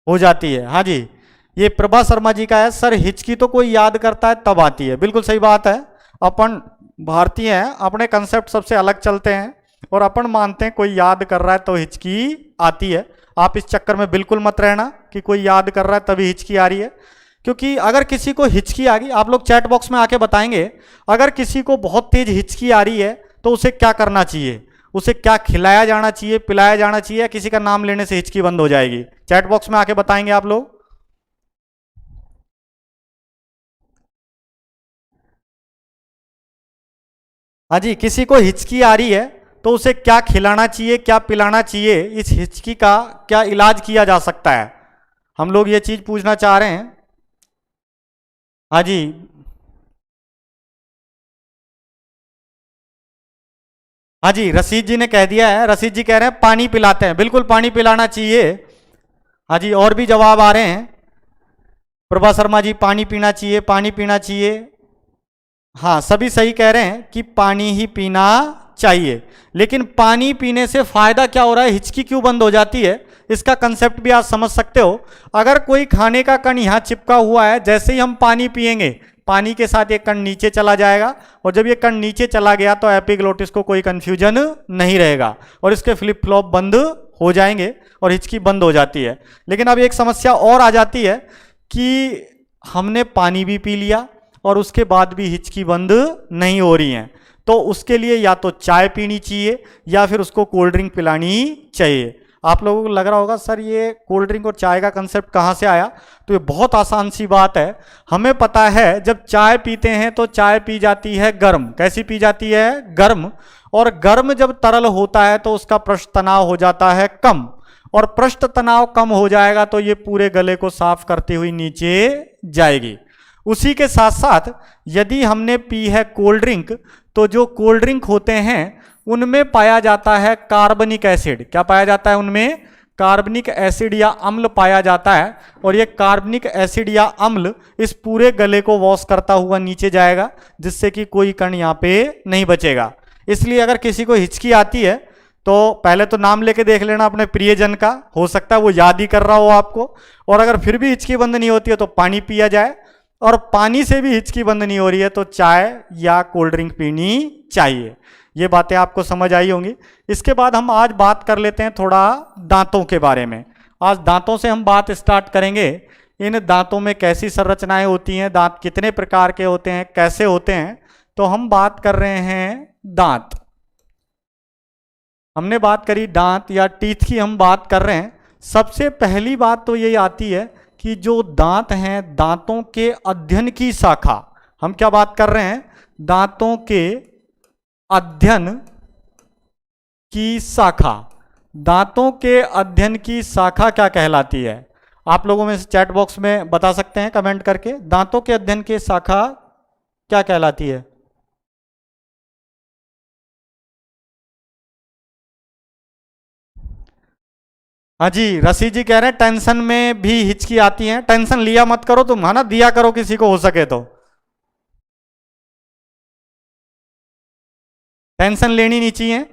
हो जाती है। हाँ जी, ये प्रभा शर्मा जी का है। सर हिचकी तो कोई याद करता है तब आती है, बिल्कुल सही बात है। अपन भारतीय हैं, अपने कंसेप्ट सबसे अलग चलते हैं और अपन मानते हैं कोई याद कर रहा है तो हिचकी आती है। आप इस चक्कर में बिल्कुल मत रहना कि कोई याद कर रहा है तभी हिचकी आ रही है, क्योंकि अगर किसी को हिचकी आ गई, आप लोग चैट बॉक्स में आके बताएंगे, अगर किसी को बहुत तेज हिचकी आ रही है तो उसे क्या करना चाहिए, उसे क्या खिलाया जाना चाहिए, पिलाया जाना चाहिए, या किसी का नाम लेने से हिचकी बंद हो जाएगी? चैट बॉक्स में आके बताएंगे आप लोग। हाँ जी, किसी को हिचकी आ रही है तो उसे क्या खिलाना चाहिए, क्या पिलाना चाहिए, इस हिचकी का क्या इलाज किया जा सकता है, हम लोग ये चीज पूछना चाह रहे हैं। हाँ जी, हाँ जी, रशीद जी ने कह दिया है, रशीद जी कह रहे हैं पानी पिलाते हैं, बिल्कुल पानी पिलाना चाहिए। हाँ जी, और भी जवाब आ रहे हैं। प्रभा शर्मा जी पानी पीना चाहिए, पानी पीना चाहिए। हाँ, सभी सही कह रहे हैं कि पानी ही पीना चाहिए। लेकिन पानी पीने से फायदा क्या हो रहा है, हिचकी क्यों बंद हो जाती है, इसका कंसेप्ट भी आप समझ सकते हो। अगर कोई खाने का कण यहाँ चिपका हुआ है, जैसे ही हम पानी पिएंगे पानी के साथ ये कण नीचे चला जाएगा, और जब ये कण नीचे चला गया तो एपिग्लोटिस को कोई कंफ्यूजन नहीं रहेगा और इसके फ्लिप फ्लॉप बंद हो जाएंगे और हिचकी बंद हो जाती है। लेकिन अब एक समस्या और आ जाती है कि हमने पानी भी पी लिया और उसके बाद भी हिचकी बंद नहीं हो रही है, तो उसके लिए या तो चाय पीनी चाहिए या फिर उसको कोल्ड ड्रिंक पिलानी चाहिए। आप लोगों को लग रहा होगा सर ये कोल्ड ड्रिंक और चाय का कंसेप्ट कहाँ से आया, तो ये बहुत आसान सी बात है। हमें पता है जब चाय पीते हैं तो चाय पी जाती है गर्म, कैसी पी जाती है, गर्म, और गर्म जब तरल होता है तो उसका पृष्ठ तनाव हो जाता है कम, और पृष्ठ तनाव कम हो जाएगा तो ये पूरे गले को साफ करती हुई नीचे जाएगी। उसी के साथ साथ यदि हमने पी है कोल्ड ड्रिंक, तो जो कोल्ड ड्रिंक होते हैं उनमें पाया जाता है कार्बनिक एसिड, क्या पाया जाता है उनमें, कार्बनिक एसिड या अम्ल पाया जाता है, और ये कार्बनिक एसिड या अम्ल इस पूरे गले को वॉश करता हुआ नीचे जाएगा, जिससे कि कोई कण यहाँ पे नहीं बचेगा। इसलिए अगर किसी को हिचकी आती है तो पहले तो नाम लेके देख लेना अपने प्रियजन का, हो सकता है वो याद ही कर रहा हो आपको, और अगर फिर भी हिचकी बंद नहीं होती है तो पानी पिया जाए, और पानी से भी हिचकी बंद नहीं हो रही है तो चाय या कोल्ड ड्रिंक पीनी चाहिए। ये बातें आपको समझ आई होंगी। इसके बाद हम आज बात कर लेते हैं थोड़ा दांतों के बारे में। आज दांतों से हम बात स्टार्ट करेंगे, इन दांतों में कैसी संरचनाएं होती हैं, दांत कितने प्रकार के होते हैं, कैसे होते हैं। तो हम बात कर रहे हैं दांत, हमने बात करी दांत या टीथ की हम बात कर रहे हैं। सबसे पहली बात तो यही आती है कि जो दांत हैं, दांतों के अध्ययन की शाखा, हम क्या बात कर रहे हैं, दांतों के अध्ययन की शाखा। दांतों के अध्ययन की शाखा क्या कहलाती है, आप लोगों में से चैट बॉक्स में बता सकते हैं कमेंट करके, दांतों के अध्ययन की शाखा क्या कहलाती है। हाँ जी, रशीद जी कह रहे हैं टेंशन में भी हिचकी आती है, टेंशन लिया मत करो तुम, है ना, दिया करो किसी को हो सके तो। टेंशन लेनी नहीं चाहिए,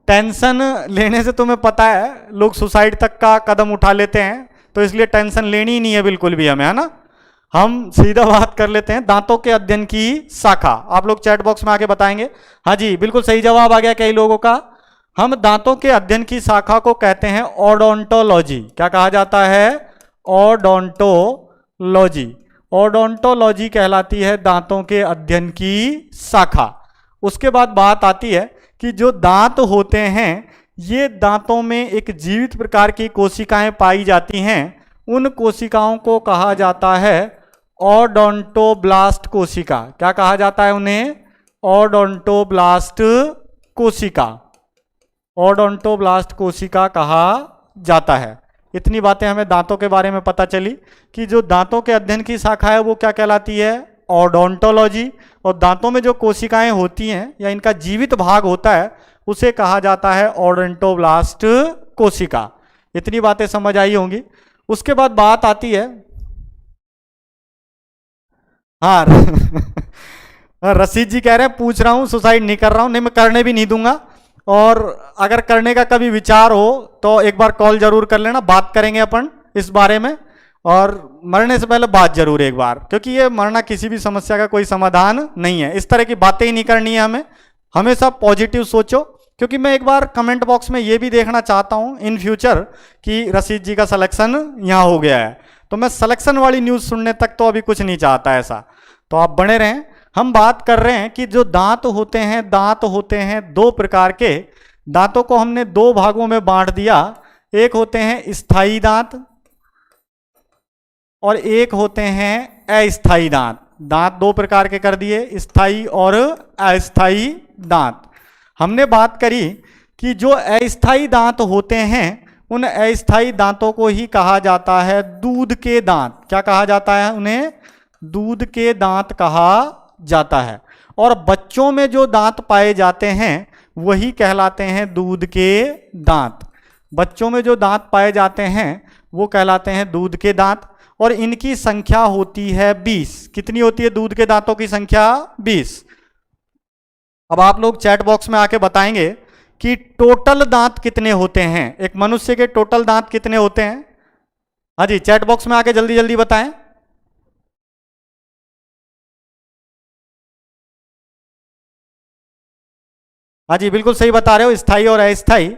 टेंशन लेने से तुम्हें पता है लोग सुसाइड तक का कदम उठा लेते हैं, तो इसलिए टेंशन लेनी ही नहीं है बिल्कुल भी हमें, है ना। हम सीधा बात कर लेते हैं दांतों के अध्ययन की शाखा, आप लोग चैट बॉक्स में आके बताएंगे। हाँ जी, बिल्कुल सही जवाब आ गया कई लोगों का। हम दांतों के अध्ययन की शाखा को कहते हैं ओडोंटोलॉजी, क्या कहा जाता है, ओडोंटोलॉजी। ओडोंटोलॉजी कहलाती है दांतों के अध्ययन की शाखा। उसके बाद बात आती है कि जो दांत होते हैं, ये दांतों में एक जीवित प्रकार की कोशिकाएं पाई जाती हैं, उन कोशिकाओं को कहा जाता है ओडोंटोब्लास्ट कोशिका, क्या कहा जाता है उन्हें, ओडोंटोब्लास्ट कोशिका, ओडोंटोब्लास्ट कोशिका कहा जाता है। इतनी बातें हमें दांतों के बारे में पता चली कि जो दांतों के अध्ययन की शाखा है वो क्या कहलाती है, ओडोंटोलॉजी, और दांतों में जो कोशिकाएं होती हैं या इनका जीवित भाग होता है उसे कहा जाता है ओडोंटोब्लास्ट कोशिका। इतनी बातें समझ आई होंगी। उसके बाद बात आती है, हाँ रशीद जी कह रहे हैं पूछ रहा हूं, सुसाइड नहीं कर रहा हूं, नहीं मैं करने भी नहीं दूंगा, और अगर करने का कभी विचार हो तो एक बार कॉल जरूर कर लेना, बात करेंगे अपन इस बारे में, और मरने से पहले बात जरूर एक बार, क्योंकि ये मरना किसी भी समस्या का कोई समाधान नहीं है, इस तरह की बातें ही नहीं करनी है हमें, हमेशा पॉजिटिव सोचो। क्योंकि मैं एक बार कमेंट बॉक्स में ये भी देखना चाहता हूँ इन फ्यूचर कि रशीद जी का सिलेक्शन यहाँ हो गया है, तो मैं सिलेक्शन वाली न्यूज़ सुनने तक तो अभी कुछ नहीं चाहता ऐसा, तो आप बने रहें। हम बात कर रहे हैं कि जो दांत होते हैं, दांत होते हैं दो प्रकार के, दांतों को हमने दो भागों में बांट दिया, एक होते हैं स्थायी दांत और एक होते हैं अस्थायी दांत। दांत दो प्रकार के कर दिए, स्थायी और अस्थायी दांत। हमने बात करी कि जो अस्थायी दांत होते हैं उन अस्थायी दांतों को ही कहा जाता है दूध के दांत। क्या कहा जाता है? उन्हें दूध के दांत कहा जाता है। और बच्चों में जो दांत पाए जाते हैं वही कहलाते हैं दूध के दांत। बच्चों में जो दांत पाए जाते हैं वो कहलाते हैं दूध के दांत, और इनकी संख्या होती है 20। कितनी होती है दूध के दांतों की संख्या? 20। अब आप लोग चैट बॉक्स में आके बताएंगे कि टोटल दांत कितने होते हैं, एक मनुष्य के टोटल दांत कितने होते हैं? हाँ जी, चैट बॉक्स में आके जल्दी जल्दी बताएं। हाँ जी, बिल्कुल सही बता रहे हो, स्थायी और अस्थायी।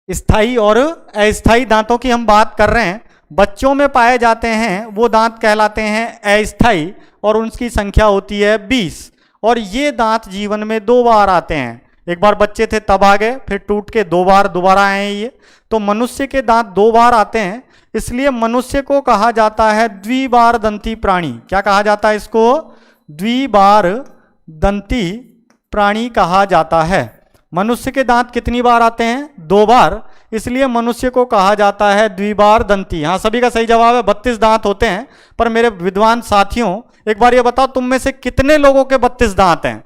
स्थायी और अस्थायी दांतों की हम बात कर रहे हैं। बच्चों में पाए जाते हैं वो दांत कहलाते हैं अस्थायी, और उनकी संख्या होती है 20। और ये दांत जीवन में 2 बार आते हैं। एक बार बच्चे थे तब आ गए, फिर टूट के 2 बार दोबारा आए हैं ये। तो मनुष्य के दांत 2 बार आते हैं, इसलिए मनुष्य को कहा जाता है द्विबार दंती प्राणी। क्या कहा जाता है इसको? द्विबार दंती प्राणी कहा जाता है। मनुष्य के दांत कितनी बार आते हैं? 2 बार, इसलिए मनुष्य को कहा जाता है द्विबार दंती। हाँ, सभी का सही जवाब है, 32 दांत होते हैं। पर मेरे विद्वान साथियों, एक बार ये बताओ तुम में से कितने लोगों के 32 दांत हैं?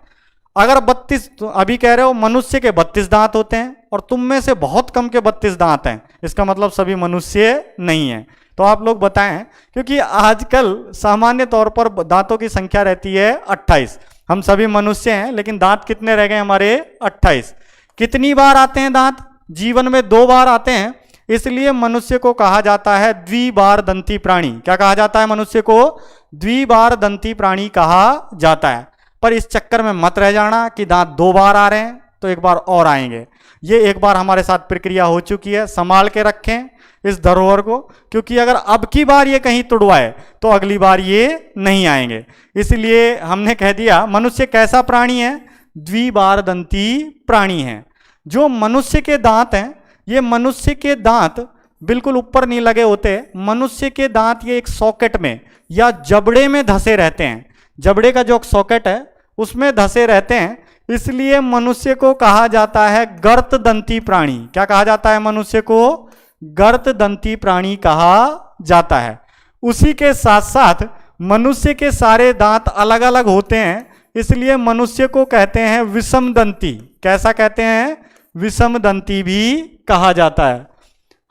अगर 32 तो अभी कह रहे हो मनुष्य के 32 दांत होते हैं और तुम में से बहुत कम के 32 दांत हैं, इसका मतलब सभी मनुष्य नहीं है। तो आप लोग बताएं, क्योंकि आजकल सामान्य तौर पर दांतों की संख्या रहती है 28। हम सभी मनुष्य हैं, लेकिन दांत कितने रह गए हमारे? 28। कितनी बार आते हैं दांत? जीवन में 2 बार आते हैं, इसलिए मनुष्य को कहा जाता है द्विबार दंती प्राणी। क्या कहा जाता है? मनुष्य को द्विबार दंती प्राणी कहा जाता है। पर इस चक्कर में मत रह जाना कि दांत 2 बार आ रहे हैं तो एक बार और आएंगे। ये एक बार हमारे साथ प्रक्रिया हो चुकी है, संभाल के रखें इस धरोहर को, क्योंकि अगर अब की बार ये कहीं तुड़वाए तो अगली बार ये नहीं आएंगे। इसलिए हमने कह दिया मनुष्य कैसा प्राणी है? द्विबार दंती प्राणी है। जो मनुष्य के दांत हैं, ये मनुष्य के दांत बिल्कुल ऊपर नहीं लगे होते। मनुष्य के दांत ये एक सॉकेट में या जबड़े में धसे रहते हैं। जबड़े का जो सॉकेट है उसमें धसे रहते हैं, इसलिए मनुष्य को कहा जाता है गर्त दंती प्राणी। क्या कहा जाता है? मनुष्य को गर्त दंती प्राणी कहा जाता है। उसी के साथ साथ मनुष्य के सारे दांत अलग अलग होते हैं, इसलिए मनुष्य को कहते हैं विषम दंती। कैसा कहते हैं? विषम दंती भी कहा जाता है।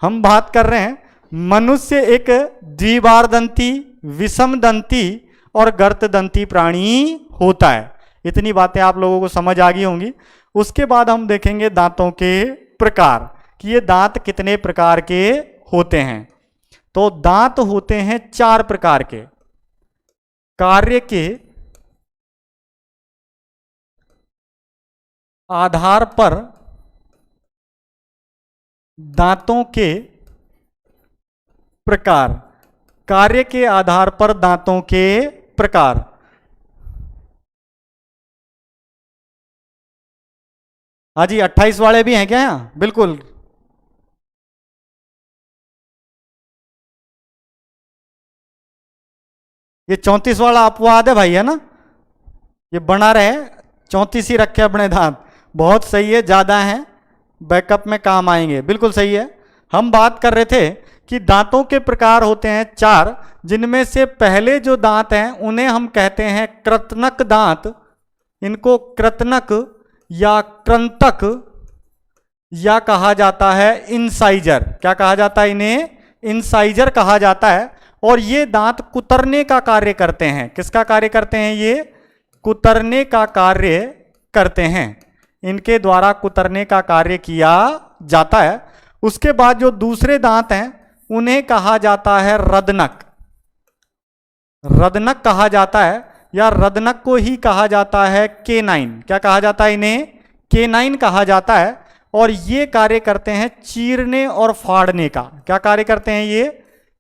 हम बात कर रहे हैं मनुष्य एक द्विबार दंती, विषम दंती और गर्त दंती प्राणी होता है। इतनी बातें आप लोगों को समझ आ गई होंगी। उसके बाद हम देखेंगे दांतों के प्रकार कि ये दांत कितने प्रकार के होते हैं। तो दांत होते हैं 4 प्रकार के। कार्य के आधार पर दांतों के प्रकार। कार्य के आधार पर दांतों के प्रकार। हाँ जी, 28 वाले भी हैं क्या यहाँ? बिल्कुल। ये 34 वाला अपवाद है भाई, है ना? ये बना रहे, 34 ही रखे अपने दांत। बहुत सही है, ज्यादा हैं, बैकअप में काम आएंगे। बिल्कुल सही है। हम बात कर रहे थे कि दांतों के प्रकार होते हैं 4, जिनमें से पहले जो दांत हैं उन्हें हम कहते हैं कृतनक दांत। इनको कृतनक या कृंतक या कहा जाता है इंसाइजर। क्या कहा जाता है? इन्हें इंसाइजर कहा जाता है। और ये दांत कुतरने का कार्य करते हैं। किसका कार्य करते हैं? ये कुतरने का कार्य करते हैं। इनके द्वारा कुतरने का कार्य किया जाता है। उसके बाद जो दूसरे दांत हैं उन्हें कहा जाता है रदनक। रदनक कहा जाता है, या रदनक को ही कहा जाता है केनाइन। क्या कहा जाता है? इन्हें केनाइन कहा जाता है। और ये कार्य करते हैं चीरने और फाड़ने का। क्या कार्य करते हैं? ये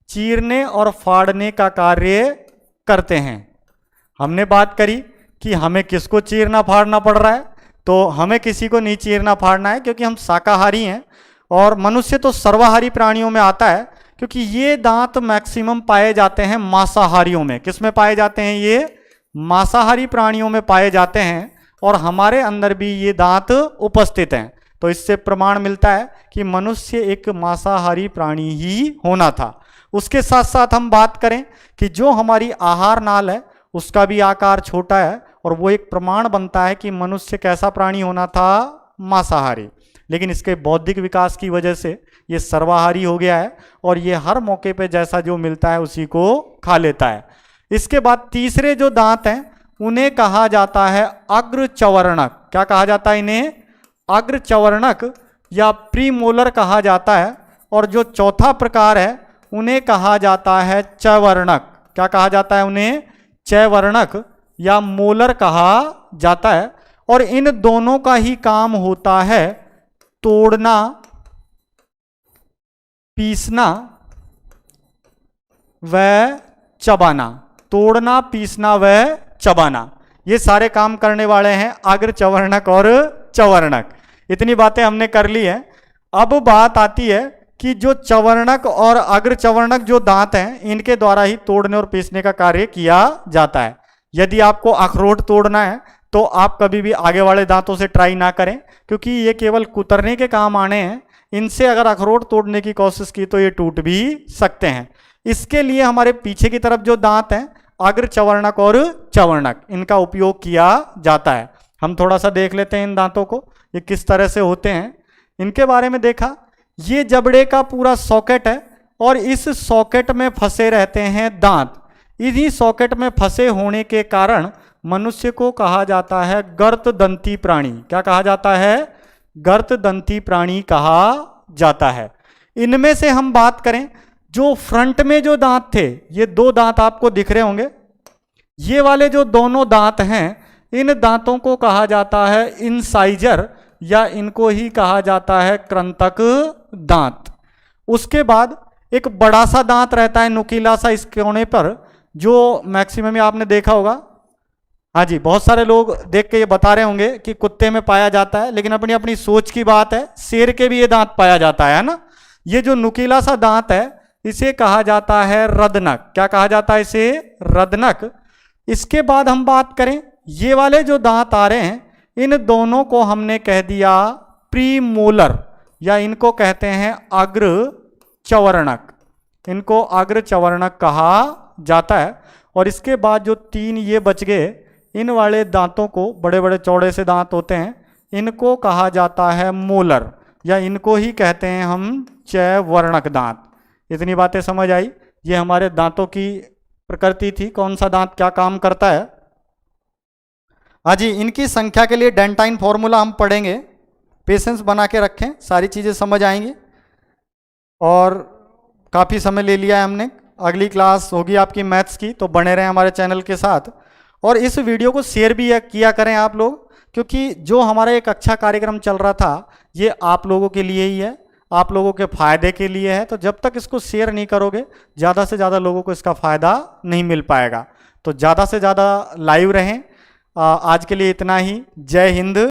चीरने और फाड़ने का कार्य करते हैं। हमने बात करी कि हमें किसको चीरना फाड़ना पड़ रहा है, तो हमें किसी को नहीं चीरना फाड़ना है, क्योंकि हम शाकाहारी हैं। और मनुष्य तो सर्वाहारी प्राणियों में आता है, क्योंकि ये दांत मैक्सिमम पाए जाते हैं मांसाहारियों में। किस में पाए जाते हैं? ये मांसाहारी प्राणियों में पाए जाते हैं और हमारे अंदर भी ये दांत उपस्थित हैं। तो इससे प्रमाण मिलता है कि मनुष्य एक मांसाहारी प्राणी ही होना था। उसके साथ साथ हम बात करें कि जो हमारी आहार नाल है उसका भी आकार छोटा है और वो एक प्रमाण बनता है कि मनुष्य कैसा प्राणी होना था? मांसाहारी। लेकिन इसके बौद्धिक विकास की वजह से ये सर्वाहारी हो गया है और ये हर मौके पे जैसा जो मिलता है उसी को खा लेता है। इसके बाद तीसरे जो दांत हैं उन्हें कहा जाता है अग्रचवर्णक। क्या कहा जाता है इन्हें? अग्रचवर्णक या प्रीमोलर कहा जाता है। और जो चौथा प्रकार है उन्हें कहा जाता है चवर्णक। क्या कहा जाता है उन्हें? चवर्णक या मोलर कहा जाता है। और इन दोनों का ही काम होता है तोड़ना, पीसना व चबाना। तोड़ना, पीसना व चबाना, ये सारे काम करने वाले हैं अग्रचवर्णक और चवर्णक। इतनी बातें हमने कर ली है। अब बात आती है कि जो चवर्णक और अग्रचवर्णक जो दांत हैं इनके द्वारा ही तोड़ने और पीसने का कार्य किया जाता है। यदि आपको अखरोट तोड़ना है तो आप कभी भी आगे वाले दांतों से ट्राई ना करें, क्योंकि ये केवल कुतरने के काम आने हैं। इनसे अगर अखरोट तोड़ने की कोशिश की तो ये टूट भी सकते हैं। इसके लिए हमारे पीछे की तरफ जो दांत हैं अग्रचवर्णक और चवर्णक, इनका उपयोग किया जाता है। हम थोड़ा सा देख लेते हैं इन दांतों को, ये किस तरह से होते हैं। इनके बारे में देखा, ये जबड़े का पूरा सॉकेट है और इस सॉकेट में फंसे रहते हैं दांत। इन्हीं सॉकेट में फंसे होने के कारण मनुष्य को कहा जाता है गर्तदंती प्राणी। क्या कहा जाता है? गर्तदंती प्राणी कहा जाता है। इनमें से हम बात करें, जो फ्रंट में जो दांत थे, ये दो दांत आपको दिख रहे होंगे, ये वाले जो दोनों दांत हैं इन दांतों को कहा जाता है इंसाइजर या इनको ही कहा जाता है कृंतक दांत। उसके बाद एक बड़ा सा दांत रहता है नुकीला सा इस कोने पर, जो मैक्सिमम आपने देखा होगा। हाँ जी, बहुत सारे लोग देख के ये बता रहे होंगे कि कुत्ते में पाया जाता है, लेकिन अपनी अपनी सोच की बात है। शेर के भी ये दांत पाया जाता है ना। ये जो नुकीला सा दांत है इसे कहा जाता है रदनक। क्या कहा जाता है इसे? रदनक। इसके बाद हम बात करें, ये वाले जो दांत आ रहे हैं इन दोनों को हमने कह दिया प्रीमोलर या इनको कहते हैं अग्रचवर्णक। इनको अग्रचवर्णक कहा जाता है। और इसके बाद जो तीन ये बच गए, इन वाले दांतों को, बड़े बड़े चौड़े से दांत होते हैं, इनको कहा जाता है मोलर या इनको ही कहते हैं हम चयवर्णक दांत। इतनी बातें समझ आई? ये हमारे दांतों की प्रकृति थी, कौन सा दांत क्या काम करता है। हाँ जी, इनकी संख्या के लिए डेंटाइन फॉर्मूला हम पढ़ेंगे। पेशेंस बना के रखें, सारी चीज़ें समझ आएंगी। और काफ़ी समय ले लिया है हमने। अगली क्लास होगी आपकी मैथ्स की, तो बने रहें हमारे चैनल के साथ। और इस वीडियो को शेयर भी किया करें आप लोग, क्योंकि जो हमारा एक अच्छा कार्यक्रम चल रहा था ये आप लोगों के लिए ही है, आप लोगों के फ़ायदे के लिए है। तो जब तक इसको शेयर नहीं करोगे ज़्यादा से ज़्यादा लोगों को इसका फ़ायदा नहीं मिल पाएगा। तो ज़्यादा से ज़्यादा लाइव रहें। आज के लिए इतना ही। जय हिंद।